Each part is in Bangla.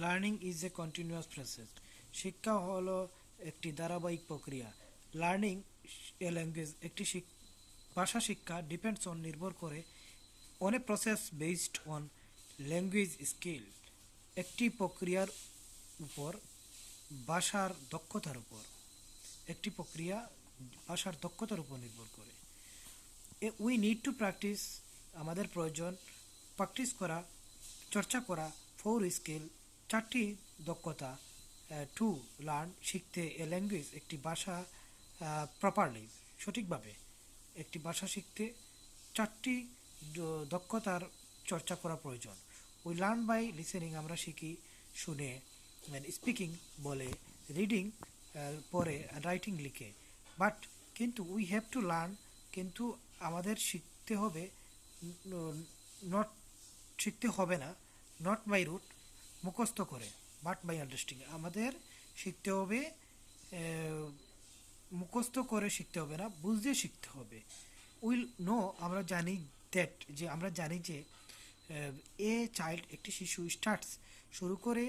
Learning is a continuous process. শিক্ষা হলো একটি ধারাবাহিক প্রক্রিয়া। লার্নিং এ ল্যাঙ্গুয়েজ একটি ভাষা শিক্ষা ডিপেন্ডস অন নির্ভর করে on a process based on language skill, একটি প্রক্রিয়ার উপর, ভাষার দক্ষতার উপর। একটি প্রক্রিয়া ভাষার দক্ষতার উপর নির্ভর করে। উই নিড টু প্র্যাকটিস, আমাদের প্রয়োজন প্র্যাকটিস করা, চর্চা করা। ফোর স্কিল, চারটি দক্ষতা। টু লার্ন, শিখতে। এ ল্যাঙ্গুয়েজ, একটি ভাষা। প্রপারলি, সঠিকভাবে। একটি ভাষা শিখতে চারটি দক্ষতার চর্চা করা প্রয়োজন। উই লার্ন বাই লিসেনিং, আমরা শিখি শুনে। স্পিকিং, বলে। রিডিং, পড়ে। রাইটিং, লিখে। বাট, কিন্তু উই হ্যাভ টু লার্ন, কিন্তু আমাদের শিখতে হবে। নট, শিখতে হবে না। নট বাই রুট, মুখস্থ করে। বাট বাই আন্ডারস্ট্যান্ডিং, আমাদের শিখতে হবে মুখস্থ করে শিখতে হবে না, বুঝতে শিখতে হবে। উইল নো, আমরা জানি। দ্যাট, যে আমরা জানি যে এ চাইল্ড, একটি শিশু। স্টার্টস, শুরু করে।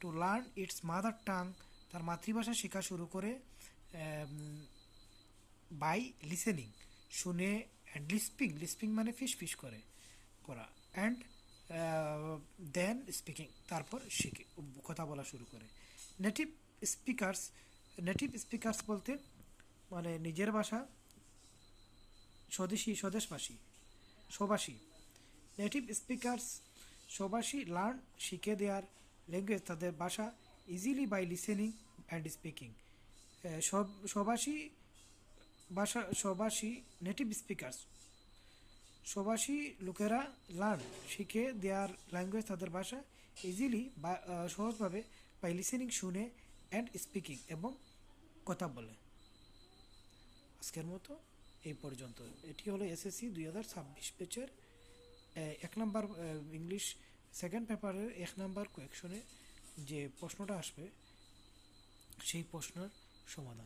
To learn it's mother tongue, তার মাতৃভাষা শেখা শুরু করে। বাই লিসেনিং, শুনে। অ্যান্ড লিস্পিং, লিস্পিং মানে ফিস ফিস করে করা। অ্যান্ড দেন স্পিকিং, তারপর শিখে কথা বলা শুরু করে। নেটিভ স্পিকার্স, নেটিভ স্পিকার্স বলতে মানে নিজের ভাষা, স্বদেশবাসী, স্বভাষী। নেটিভ স্পিকার্স, স্বভাষী। লার্ন, শিখে দেয়ার ল্যাঙ্গুয়েজ, তাদের ভাষা। Easily by listening and speaking. স্বভাষী ভাষা, স্বভাষী। নেটিভ স্পিকার্স, স্বভাষী লোকেরা। লার্ন, শিখে দেয়ার ল্যাঙ্গুয়েজ, তাদের ভাষা। ইজিলি, বা সহজভাবে। বাই লিসেনিং, শুনে। অ্যান্ড স্পিকিং, এবং কথা বলে। আজকের মতো এই পর্যন্ত। এটি হলো এসএসসি 2026 ব্যাচের 1 নম্বর ইংলিশ সেকেন্ড পেপারের 1 নম্বর কোয়েকশনে যে প্রশ্নটা আসবে সেই প্রশ্নের সমাধান।